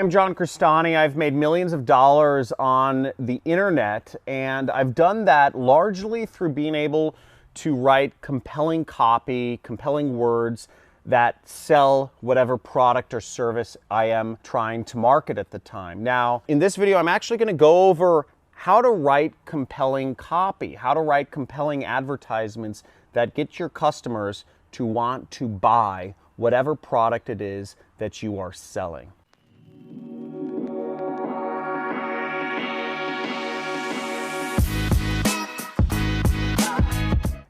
I'm John Crestani. I've made millions of dollars on the internet, and I've done that largely through being able to write compelling copy, compelling words that sell whatever product or service I am trying to market at the time. Now, in this video, I'm actually going to go over how to write compelling copy, how to write compelling advertisements that get your customers to want to buy whatever product it is that you are selling.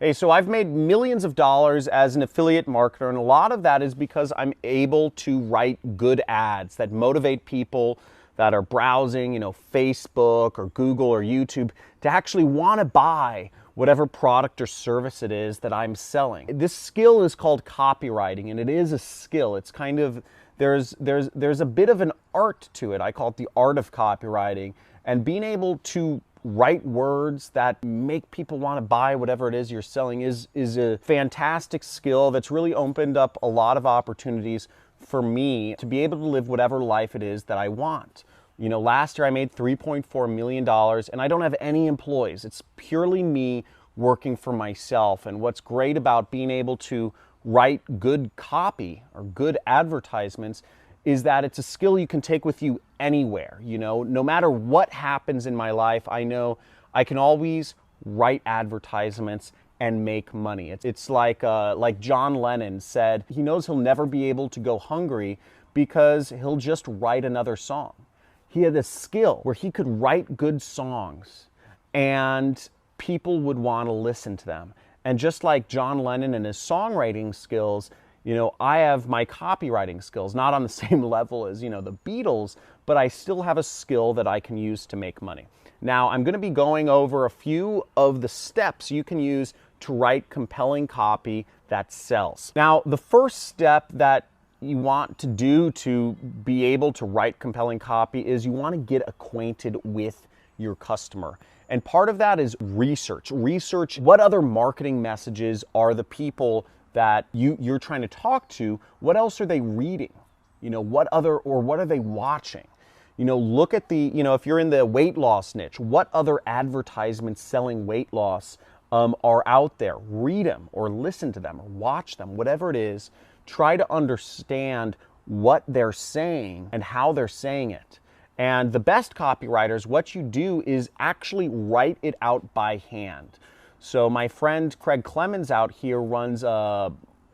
Hey, so I've made millions of dollars as an affiliate marketer, and a lot of that is because I'm able to write good ads that motivate people that are browsing, Facebook or Google or YouTube to actually want to buy whatever product or service it is that I'm selling. This skill is called copywriting, and it is a skill. It's kind of, there's a bit of an art to it. I call it the art of copywriting, and being able to write words that make people want to buy whatever it is you're selling is a fantastic skill that's really opened up a lot of opportunities for me to be able to live whatever life it is that I want. Last year I made $3.4 million and I don't have any employees. It's purely me working for myself. And what's great about being able to write good copy or good advertisements is that it's a skill you can take with you anywhere. No matter what happens in my life, I know I can always write advertisements and make money. It's like John Lennon said, he knows he'll never be able to go hungry because he'll just write another song. He had this skill where he could write good songs and people would want to listen to them. And just like John Lennon and his songwriting skills, I have my copywriting skills, not on the same level as, the Beatles, but I still have a skill that I can use to make money. Now, I'm going to be going over a few of the steps you can use to write compelling copy that sells. Now, the first step that you want to do to be able to write compelling copy is you want to get acquainted with your customer. And part of that is research. Research what other marketing messages are the people that you're trying to talk to, what else are they reading? What are they watching? Look at if you're in the weight loss niche, what other advertisements selling weight loss are out there? Read them or listen to them or watch them, whatever it is. Try to understand what they're saying and how they're saying it. And the best copywriters, what you do is actually write it out by hand. So my friend Craig Clemens out here runs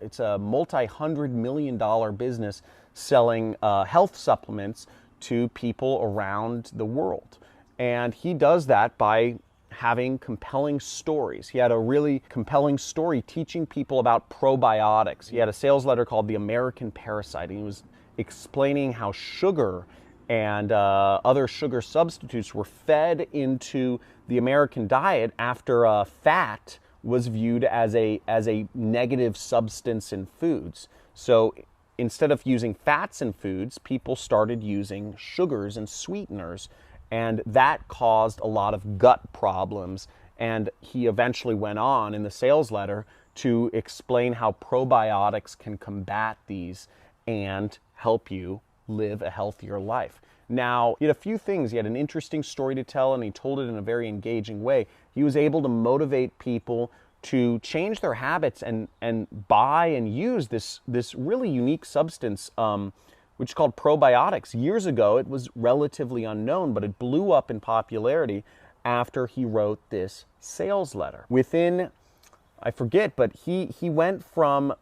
it's a multi-$100 million business selling health supplements to people around the world. And he does that by having compelling stories. He had a really compelling story teaching people about probiotics. He had a sales letter called The American Parasite, and he was explaining how sugar and other sugar substitutes were fed into the American diet after fat was viewed as a negative substance in foods. So instead of using fats in foods, people started using sugars and sweeteners, and that caused a lot of gut problems. And he eventually went on in the sales letter to explain how probiotics can combat these and help you live a healthier life. Now, he had a few things. He had an interesting story to tell, and he told it in a very engaging way. He was able to motivate people to change their habits and buy and use this really unique substance, which is called probiotics. Years ago, it was relatively unknown, but it blew up in popularity after he wrote this sales letter. Within, I forget, but he went from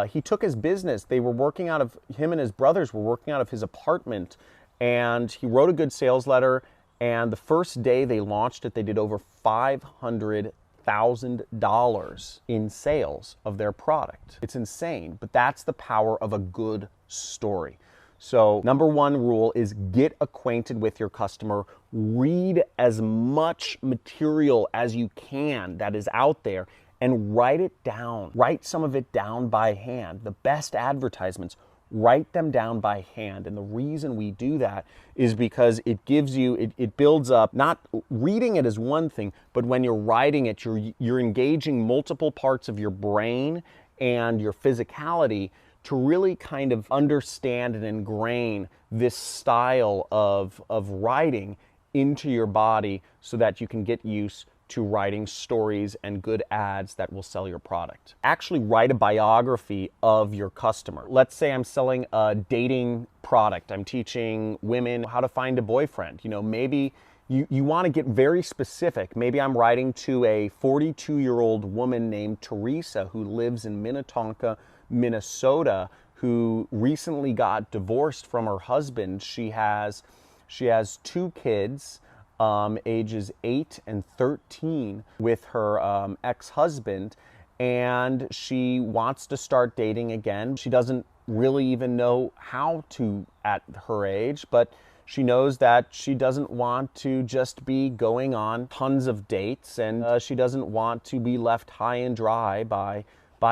he took his business. They were working out of, him and his brothers were working out of his apartment, and he wrote a good sales letter, and the first day they launched it, they did over $500,000 in sales of their product. It's insane, but that's the power of a good story. So number one rule is get acquainted with your customer. Read as much material as you can that is out there and write it down. Write some of it down by hand. The best advertisements, write them down by hand. And the reason we do that is because it gives you, it builds up, not reading it is one thing, but when you're writing it, you're engaging multiple parts of your brain and your physicality to really kind of understand and ingrain this style of writing into your body so that you can get used to writing stories and good ads that will sell your product. Actually write a biography of your customer. Let's say I'm selling a dating product. I'm teaching women how to find a boyfriend. Maybe you want to get very specific. Maybe I'm writing to a 42-year-old woman named Teresa who lives in Minnetonka, Minnesota, who recently got divorced from her husband. She has 2 kids, ages 8 and 13, with her ex-husband, and she wants to start dating again. She doesn't really even know how to at her age, but she knows that she doesn't want to just be going on tons of dates, and she doesn't want to be left high and dry by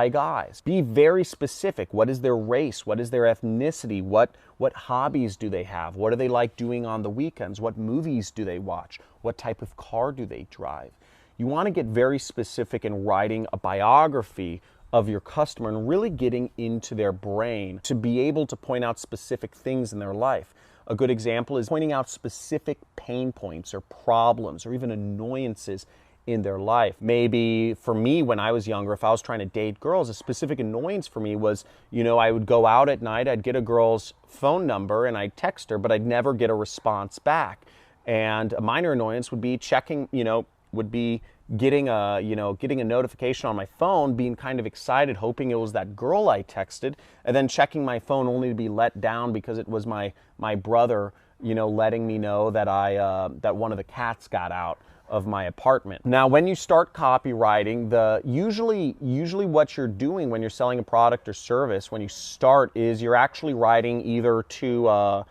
guys. Be very specific. What is their race? What is their ethnicity? What hobbies do they have? What do they like doing on the weekends? What movies do they watch? What type of car do they drive? You want to get very specific in writing a biography of your customer and really getting into their brain to be able to point out specific things in their life. A good example is pointing out specific pain points or problems or even annoyances in their life. Maybe for me, when I was younger, if I was trying to date girls, a specific annoyance for me was, I would go out at night, I'd get a girl's phone number and I'd text her, but I'd never get a response back. And a minor annoyance would be checking, would be getting a notification on my phone, being kind of excited, hoping it was that girl I texted, and then checking my phone only to be let down because it was my brother, letting me know that that one of the cats got out of my apartment. Now, when you start copywriting, usually what you're doing when you're selling a product or service, when you start, is you're actually writing either to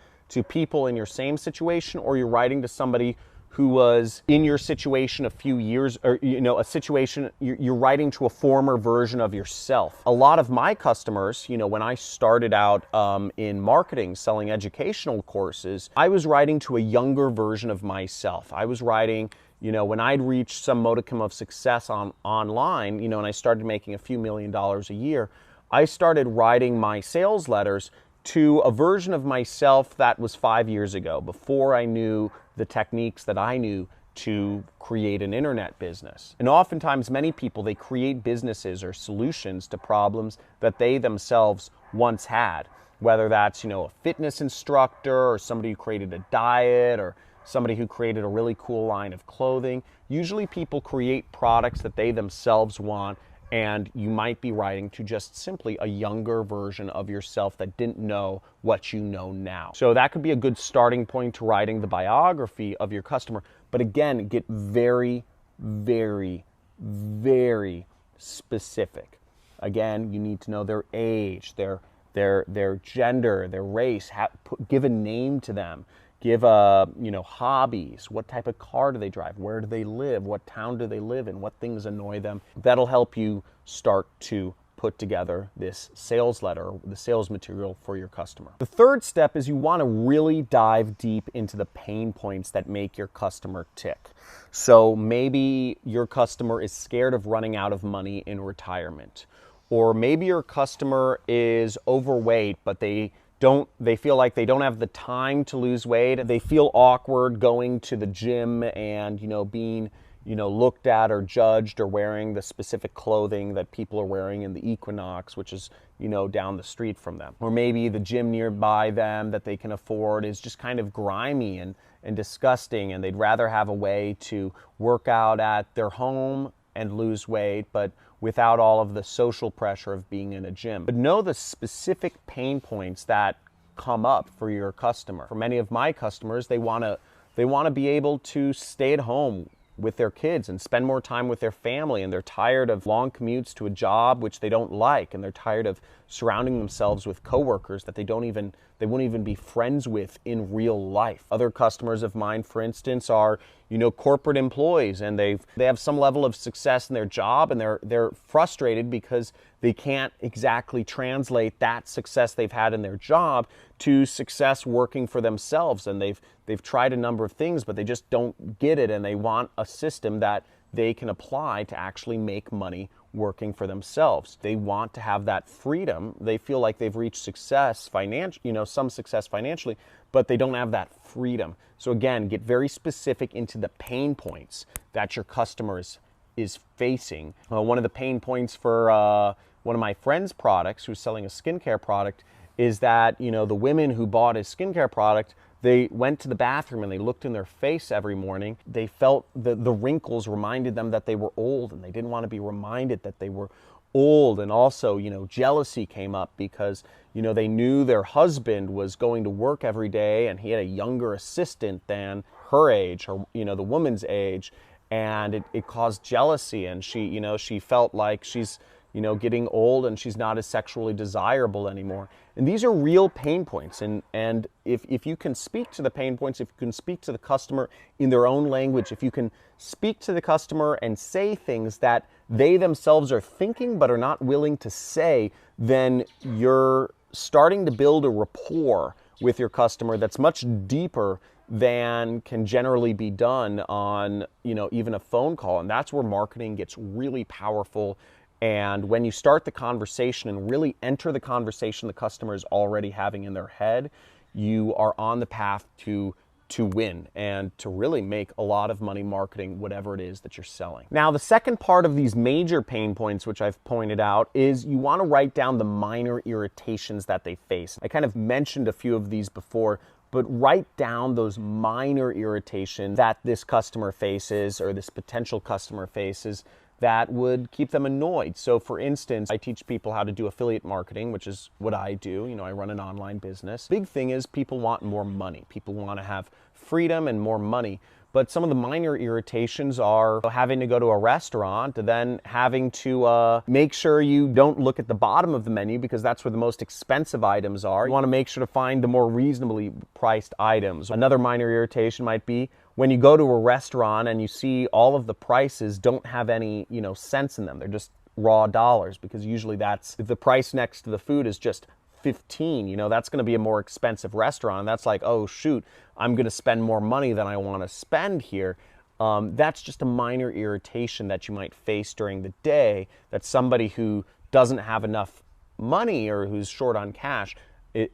people in your same situation, or you're writing to somebody who was in your situation a few years, or a situation, you're writing to a former version of yourself. A lot of my customers, when I started out in marketing, selling educational courses, I was writing to a younger version of myself. I was writing, when I'd reached some modicum of success online, and I started making a few $1 million a year, I started writing my sales letters to a version of myself that was 5 years ago, before I knew the techniques that I knew to create an internet business. And oftentimes, many people, they create businesses or solutions to problems that they themselves once had, whether that's, a fitness instructor or somebody who created a diet or somebody who created a really cool line of clothing. Usually people create products that they themselves want, and you might be writing to just simply a younger version of yourself that didn't know what you know now. So that could be a good starting point to writing the biography of your customer. But again, get very, very, very specific. Again, you need to know their age, their gender, their race, give a name to them. Give hobbies. What type of car do they drive? Where do they live? What town do they live in? What things annoy them? That'll help you start to put together this sales letter, the sales material for your customer. The third step is you want to really dive deep into the pain points that make your customer tick. So maybe your customer is scared of running out of money in retirement. Or maybe your customer is overweight, but they feel like they don't have the time to lose weight. They feel awkward going to the gym and, being, looked at or judged or wearing the specific clothing that people are wearing in the Equinox, which is, down the street from them. Or maybe the gym nearby them that they can afford is just kind of grimy and disgusting, and they'd rather have a way to work out at their home and lose weight, but without all of the social pressure of being in a gym. But know the specific pain points that come up for your customer. For many of my customers, they want to be able to stay at home with their kids and spend more time with their family, and they're tired of long commutes to a job which they don't like, and they're tired of surrounding themselves with coworkers that they won't even be friends with in real life. Other customers of mine, for instance, are corporate employees, and they have some level of success in their job, and they're frustrated because they can't exactly translate that success they've had in their job to success working for themselves. And they've tried a number of things, but they just don't get it, and they want a system that they can apply to actually make money working for themselves. They want to have that freedom. They feel like they've reached success some success financially, but they don't have that freedom. So again, get very specific into the pain points that your customers is facing. One of the pain points for one of my friend's products, who's selling a skincare product, is that, the women who bought his skincare product, they went to the bathroom and they looked in their face every morning. They felt the wrinkles reminded them that they were old, and they didn't want to be reminded that they were old. And also, jealousy came up because, they knew their husband was going to work every day and he had a younger assistant than her age, or, the woman's age. And it caused jealousy, and she felt like she's, getting old and she's not as sexually desirable anymore. And these are real pain points. And if you can speak to the pain points, if you can speak to the customer in their own language, if you can speak to the customer and say things that they themselves are thinking but are not willing to say, then you're starting to build a rapport with your customer that's much deeper than can generally be done on, even a phone call. And that's where marketing gets really powerful. And when you start the conversation and really enter the conversation the customer is already having in their head, you are on the path to win and to really make a lot of money marketing whatever it is that you're selling. Now, the second part of these major pain points, which I've pointed out, is you want to write down the minor irritations that they face. I kind of mentioned a few of these before, but write down those minor irritations that this customer faces or this potential customer faces that would keep them annoyed. So for instance, I teach people how to do affiliate marketing, which is what I do. I run an online business. Big thing is people want more money. People want to have freedom and more money. But some of the minor irritations are having to go to a restaurant and then having to make sure you don't look at the bottom of the menu because that's where the most expensive items are. You want to make sure to find the more reasonably priced items. Another minor irritation might be when you go to a restaurant and you see all of the prices don't have any, cents in them. They're just raw dollars, because usually if the price next to the food is just 15, that's going to be a more expensive restaurant. And that's like, oh shoot, I'm going to spend more money than I want to spend here. That's just a minor irritation that you might face during the day, that somebody who doesn't have enough money or who's short on cash,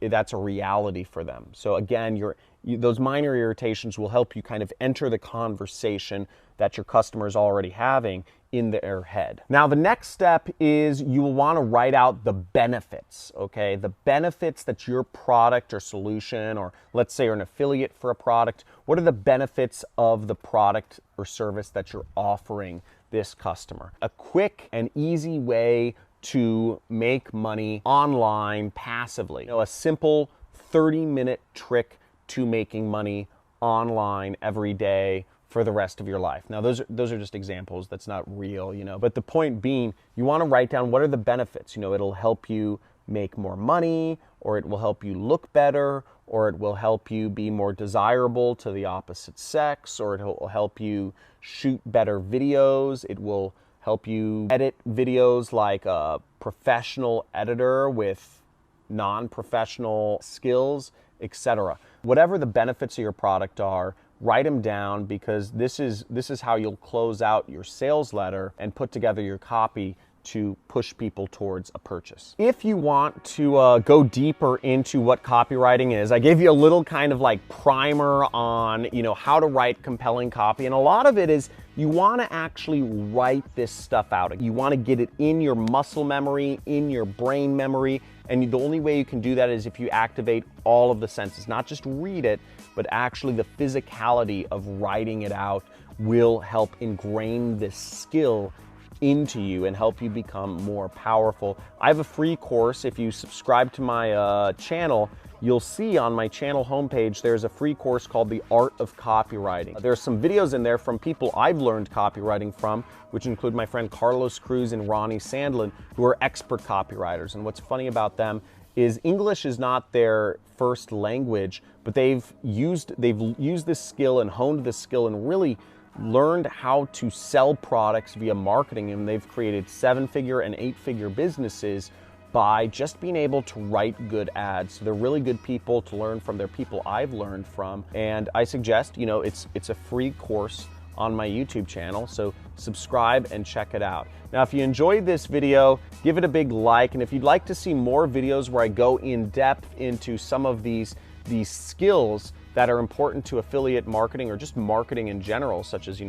that's a reality for them. So again, those minor irritations will help you kind of enter the conversation that your customer is already having in their head. Now, the next step is you will want to write out the benefits, okay? The benefits that your product or solution, or let's say you're an affiliate for a product, what are the benefits of the product or service that you're offering this customer? A quick and easy way to make money online passively. A simple 30-minute trick to making money online every day for the rest of your life. Now, those are just examples. That's not real, But the point being, you want to write down what are the benefits. It'll help you make more money, or it will help you look better, or it will help you be more desirable to the opposite sex, or it will help you shoot better videos. It will help you edit videos like a professional editor with non-professional skills, etc. Whatever the benefits of your product are, write them down, because this is how you'll close out your sales letter and put together your copy to push people towards a purchase. If you want to go deeper into what copywriting is, I gave you a little kind of like primer on, how to write compelling copy. And a lot of it is you want to actually write this stuff out. You want to get it in your muscle memory, in your brain memory. And the only way you can do that is if you activate all of the senses, not just read it, but actually the physicality of writing it out will help ingrain this skill into you and help you become more powerful. I have a free course. If you subscribe to my channel, you'll see on my channel homepage there's a free course called The Art of Copywriting. There's some videos in there from people I've learned copywriting from, which include my friend Carlos Cruz and Ronnie Sandlin, who are expert copywriters. And what's funny about them is English is not their first language, but they've used this skill and honed this skill and really learned how to sell products via marketing, and they've created 7-figure and 8-figure businesses by just being able to write good ads. So they're really good people to learn from. They're people I've learned from, and I suggest, it's a free course on my YouTube channel, so subscribe and check it out. Now, if you enjoyed this video, give it a big like, and if you'd like to see more videos where I go in depth into some of these skills that are important to affiliate marketing or just marketing in general, such as,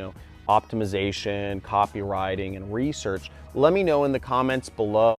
optimization, copywriting, and research, let me know in the comments below.